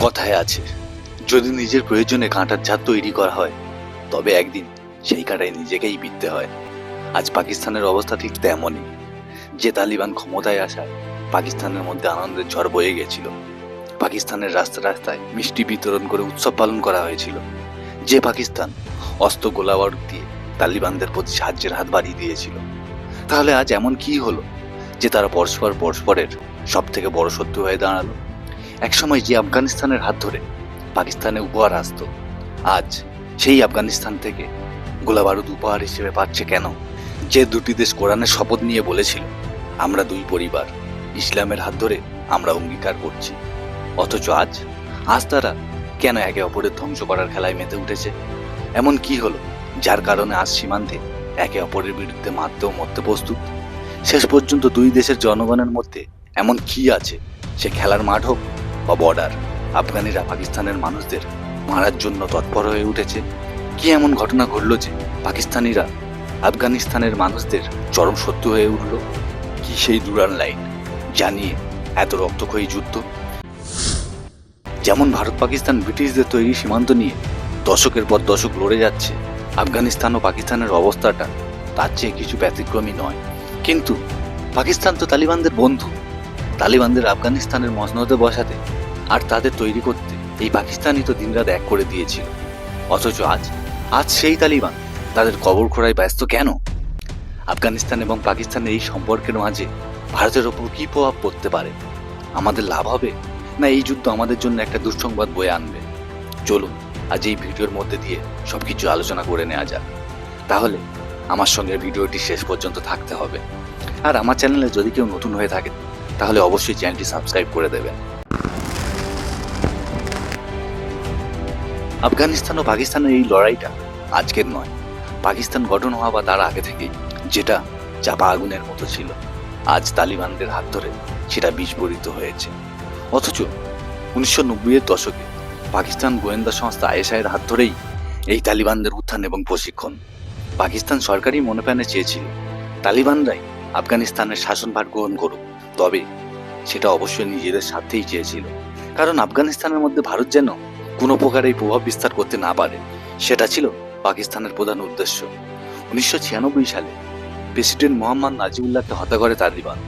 কথায় আছে, যদি নিজের প্রয়োজনে কাঁটার ঝাড় তৈরি করা হয় তবে একদিন সেই কাঁটায় নিজেকেই বিঁধতে হয়। আজ পাকিস্তানের অবস্থা ঠিক তেমনই। যে তালিবান ক্ষমতায় আসায় পাকিস্তানের মধ্যে আনন্দের ঝড় বয়ে গেছিল, পাকিস্তানের রাস্তায় রাস্তায় মিষ্টি বিতরণ করে উৎসব পালন করা হয়েছিল, যে পাকিস্তান অস্ত্র গোলাবারুদ দিয়ে তালিবানদের প্রতি সাহায্যের হাত বাড়িয়ে দিয়েছিল, তাহলে আজ এমন কি হলো যে তারা পরস্পরের সব থেকে বড় শত্রু হয়ে দাঁড়ালো? একসময় যে আফগানিস্তানের হাত ধরে পাকিস্তানে উপহার আসতো, আজ সেই আফগানিস্তান থেকে গোলাবারুদ উপহার হিসেবে পাচ্ছে কেন? যে দুটি দেশ কোরআনের শপথ নিয়ে বলেছিল, আমরা দুই পরিবার, ইসলামের হাত ধরে আমরা অঙ্গীকার করছি, অথচ আজ তারা কেন একে অপরের ধ্বংস করার খেলায় মেতে উঠেছে? এমন কি হলো যার কারণে আজ সীমান্তে একে অপরের বিরুদ্ধে মারতেও মরতে প্রস্তুত? শেষ পর্যন্ত দুই দেশের জনগণের মধ্যে এমন কি আছে, সে খেলার মাঠ হোক বা বর্ডার, আফগানিরা পাকিস্তানের মানুষদের মারার জন্য তৎপর হয়ে উঠেছে? কি এমন ঘটনা ঘটলো যে পাকিস্তানিরা আফগানিস্তানের মানুষদের চরম শত্রু হয়ে উঠল? কি সেই ডুরান লাইন জানিয়ে এত রক্তক্ষয়ী যুদ্ধ? যেমন ভারত পাকিস্তান ব্রিটিশদের তৈরি সীমান্ত নিয়ে দশকের পর দশক লড়ে যাচ্ছে, আফগানিস্তান ও পাকিস্তানের অবস্থাটা তার চেয়ে কিছু ব্যতিক্রমী নয়। কিন্তু পাকিস্তান তো তালিবানদের বন্ধু, তালিবানদের আফগানিস্তানের মসনদে বসাতে আর তাদের তৈরি করতে এই পাকিস্তানই তো দিনরাত এক করে দিয়েছিল, অথচ আজ সেই তালিবান তাদের কবর খোঁড়ায় ব্যস্ত কেন? আফগানিস্তান এবং পাকিস্তানের এই সম্পর্কের মাঝে ভারতের ওপর কি প্রভাব পড়তে পারে? আমাদের লাভ হবে, না এই যুদ্ধ আমাদের জন্য একটা দুঃসংবাদ বয়ে আনবে? চলুন আজ এই ভিডিওর মধ্যে দিয়ে সবকিছু আলোচনা করে নেওয়া যাক। তাহলে আমার সঙ্গে ভিডিওটি শেষ পর্যন্ত থাকতে হবে। আর আমার চ্যানেলে যদি কেউ নতুন হয়ে থাকে তাহলে অবশ্যই চ্যানেলটি সাবস্ক্রাইব করে দেবেন। আফগানিস্তান ও পাকিস্তানের এই লড়াইটা আজকের নয়, পাকিস্তান গঠন হওয়া বা তার আগে থেকেই যেটা চাপা আগুনের মতো ছিল, আজ তালিবানদের হাত ধরে সেটা বিস্ফোরিত হয়েছে। অথচ 1990-এর দশকে পাকিস্তান গোয়েন্দা সংস্থা আইএসআইয়ের হাত ধরেই এই তালিবানদের উত্থান এবং প্রশিক্ষণ। পাকিস্তান সরকারই মনে প্রাণে চেয়েছিল তালিবানরাই আফগানিস্তানের শাসনভার গ্রহণ করুক, তবে সেটা অবশ্যই নিজেদের স্বার্থেই চেয়েছিল, কারণ আফগানিস্তানের মধ্যে ভারত যেন কোনো প্রকার এই প্রভাব বিস্তার করতে না পারে, সেটা ছিল পাকিস্তানের প্রধান উদ্দেশ্য। 1996 সালে প্রেসিডেন্ট মোহাম্মদ নাজিবুল্লাহকে হত্যা করে তালিবান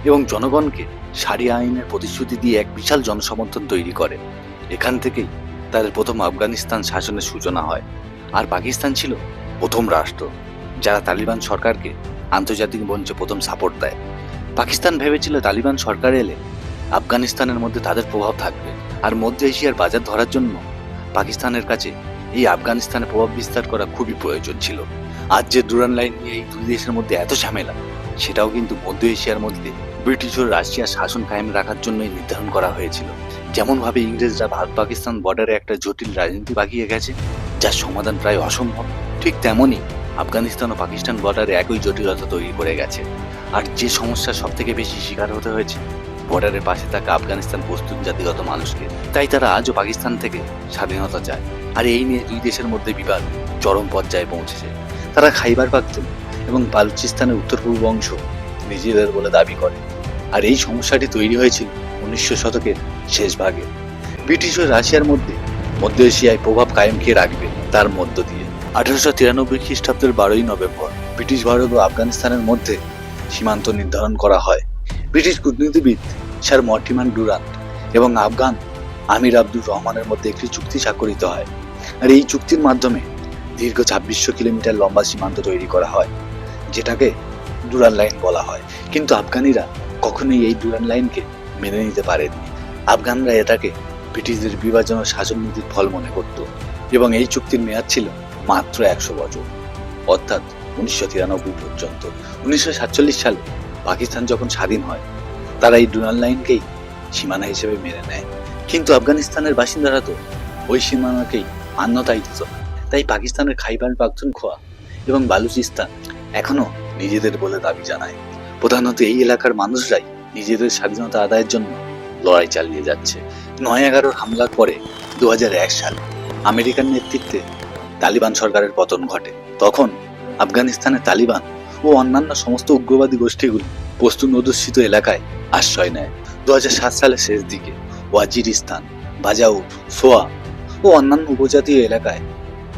এবং জনগণকে সারিয়া আইনের প্রতিশ্রুতি দিয়ে এক বিশাল জনসমর্থন তৈরি করে। এখান থেকেই তাদের প্রথম আফগানিস্তান শাসনের সূচনা হয়। আর পাকিস্তান ছিল প্রথম রাষ্ট্র যারা তালিবান সরকারকে আন্তর্জাতিক মঞ্চে প্রথম সাপোর্ট দেয়। পাকিস্তান ভেবেছিল তালিবান সরকার এলে আফগানিস্তানের মধ্যে তাদের প্রভাব থাকবে, আর মধ্য এশিয়ার বাজার ধরার জন্য পাকিস্তানের কাছে এই আফগানিস্তানে প্রভাব বিস্তার করা খুবই প্রয়োজন ছিল। আজ যে ডুরান লাইন নিয়ে এই দুই দেশের মধ্যে এত ঝামেলা, সেটাও কিন্তু মধ্য এশিয়ার মধ্যে ব্রিটিশ ও রাশিয়ার শাসন কায়েম রাখার জন্যই নির্ধারণ করা হয়েছিল। যেমনভাবে ইংরেজরা ভারত পাকিস্তান বর্ডারে একটা জটিল রাজনীতি বাগিয়ে গেছে যার সমাধান প্রায় অসম্ভব, ঠিক তেমনই আফগানিস্তান ও পাকিস্তান বর্ডারে একই জটিলতা তৈরি করে গেছে। আর যে সমস্যার সব থেকে বেশি শিকার হতে হয়েছে বর্ডারের পাশে থাকা আফগানিস্তান পশতুন জাতিগত মানুষকে, তাই তারা আজও পাকিস্তান থেকে স্বাধীনতা চায়। আর এই নিয়ে দুই দেশের মধ্যে বিবাদ চরম পর্যায়ে পৌঁছেছে। তারা খাইবার পাখতুন এবং বালুচিস্তানের উত্তর পূর্ব অংশ নিজেদের বলে দাবি করে। আর এই সমস্যাটি তৈরি হয়েছিল 1900 শতকের শেষ ভাগে ব্রিটিশ ও রাশিয়ার মধ্যে মধ্য এশিয়ায় প্রভাব কায়েমকে রাখবে তার মধ্য দিয়ে। 1893 খ্রিস্টাব্দের 12ই নভেম্বর ব্রিটিশ ভারত ও আফগানিস্তানের মধ্যে সীমান্ত নির্ধারণ করা হয়। ব্রিটিশ কূটনীতিবিদ স্যার মর্টিমান ডুরান্ট এবং আফগান আমির আব্দুর রহমানের মধ্যে একটি চুক্তি স্বাক্ষরিত হয়। আর এই চুক্তির মাধ্যমে দীর্ঘ 2600 কিলোমিটার লম্বা সীমান্ত তৈরি করা হয়, যেটাকে ডুরান লাইন বলা হয়। কিন্তু আফগানিরা কখনোই এই ডুরান লাইনকে মেনে নিতে পারেননি। আফগানরা এটাকে ব্রিটিশদের বিভাজন ও শাসন নীতির ফল মনে করত এবং এই চুক্তির মেয়াদ ছিল মাত্র 100 বছর, অর্থাৎ 1993 পর্যন্ত। 1947 সালে পাকিস্তান যখন স্বাধীন হয়, তারা এই ডুরান লাইনকেই সীমানা হিসেবে মেনে নেয়। কিন্তু আফগানিস্তানের বাসিন্দারা তো ওই সীমানাকেই মান্যতাই দিত না। তাই পাকিস্তানের খাইবার পাখতুনখোয়া এবং বালুচিস্তান এখনো নিজেদের বলে দাবি জানায়। প্রধানত এই এলাকার মানুষরাই নিজেদের স্বাধীনতা আদায়ের জন্য লড়াই চালিয়ে যাচ্ছে। 9/11 হামলার পরে 2001 সালে আমেরিকার নেতৃত্বে তালিবান সরকারের পতন ঘটে। তখন আফগানিস্তানের তালিবান ও অন্যান্য সমস্ত উগ্রবাদী গোষ্ঠীগুলো পশতুন অধ্যুষিত এলাকায় আশ্রয় নেয়। 2007 সালের শেষ দিকে ওয়াজিরিস্তান, বাজাউর, সোয়া ও অন্যান্য উপজাতীয় এলাকায়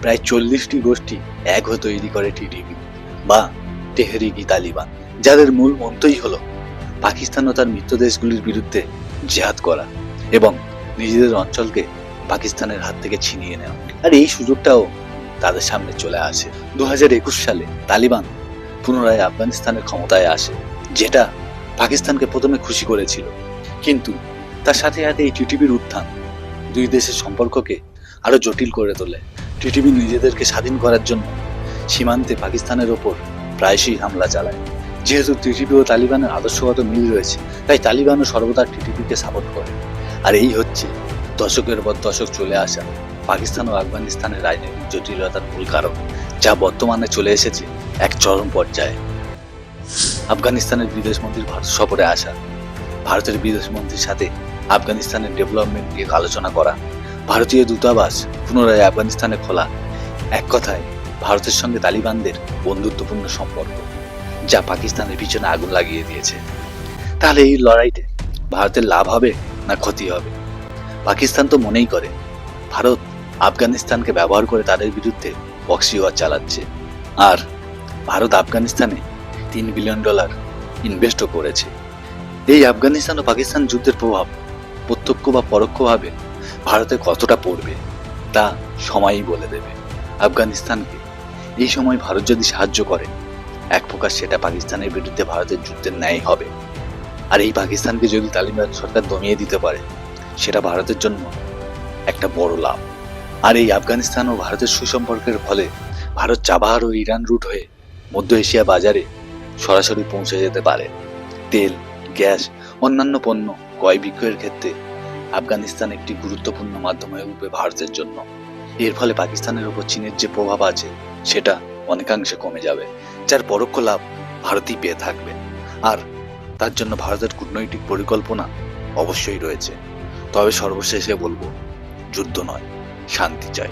প্রায় 40টি গোষ্ঠী এক হয়ে তৈরি করে টিটিপি বা তেহরিকি তালিবান, যাদের মূল মন্ত্রই হলো পাকিস্তান ও তার মিত্র দেশগুলির বিরুদ্ধে জিহাদ করা এবং নিজেদের অঞ্চলকে পাকিস্তানের হাত থেকে ছিনিয়ে নেওয়া। আর এই সুযোগটাও তাদের সামনে চলে আসে। 2021 সালে তালিবান পুনরায় আফগানিস্তানের ক্ষমতায় আসে, যেটা পাকিস্তানকে প্রথমে খুশি করেছিল। কিন্তু তার সাথে সাথে এই টিটিপির উত্থান দুই দেশের সম্পর্ককে আরো জটিল করে তোলে। টিটিপি নিজেদেরকে স্বাধীন করার জন্য সীমান্তে পাকিস্তানের ওপর প্রায়শই হামলা চালায়। যেহেতু টিটিপি ও তালিবানের আদর্শগত মিল রয়েছে, তাই তালিবানও সর্বদা টিটিপিকে সাপোর্ট করে। আর এই হচ্ছে দশকের পর দশক চলে আসা পাকিস্তান ও আফগানিস্তানের রাজনৈতিক জটিলতার মূল কারণ, যা বর্তমানে চলে এসেছে এক চরম পর্যায়ে। আফগানিস্তানের বিদেশমন্ত্রীর ভারত সফরে আসা, ভারতের বিদেশমন্ত্রীর সাথে আফগানিস্তানের ডেভেলপমেন্ট নিয়ে আলোচনা করা, ভারতীয় দূতাবাস পুনরায় আফগানিস্তানে খোলা, এক কথায় ভারতের সঙ্গে তালিবানদের বন্ধুত্বপূর্ণ সম্পর্ক, যা পাকিস্তানের পিছনে আগুন লাগিয়ে দিয়েছে। তাহলে এই লড়াইতে ভারতের লাভ হবে না ক্ষতি হবে? পাকিস্তান তো মনেই করে ভারত আফগানিস্তানকে ব্যবহার করে তাদের বিরুদ্ধে প্রক্সি ওয়ার চালাচ্ছে, আর ভারত আফগানিস্তানে $3 বিলিয়ন ইনভেস্টও করেছে। এই আফগানিস্তান ও পাকিস্তান যুদ্ধের প্রভাব প্রত্যক্ষ বা পরোক্ষভাবে ভারতে কতটা পড়বে তা সময়ই বলে দেবে। আফগানিস্তানকে এই সময় ভারত যদি সাহায্য করে, এক প্রকার সেটা পাকিস্তানের বিরুদ্ধে ভারতের যুদ্ধের ন্যায় হবে। আর এই পাকিস্তানকে যদি তালিবান সরকার দমিয়ে দিতে পারে, সেটা ভারতের জন্য একটা বড় লাভ। আর এই আফগানিস্তান ও ভারতের সুসম্পর্কের ফলে ভারত চাবাহার ও ইরান রুট হয়ে মধ্য এশিয়া বাজারে সরাসরি পৌঁছে যেতে পারে। তেল, গ্যাস, অন্যান্য পণ্য ক্রয় বিক্রয়ের ক্ষেত্রে আফগানিস্তান একটি গুরুত্বপূর্ণ মাধ্যম হয়ে উঠবে ভারতের জন্য। এর ফলে পাকিস্তানের উপর চীনের যে প্রভাব আছে সেটা অনেকাংশে কমে যাবে, যার পরোক্ষ লাভ ভারতই পেয়ে থাকবে। আর তার জন্য ভারতের কূটনৈতিক পরিকল্পনা অবশ্যই রয়েছে। তবে সর্বশেষে বলবো, যুদ্ধ নয়, শান্তি চাই।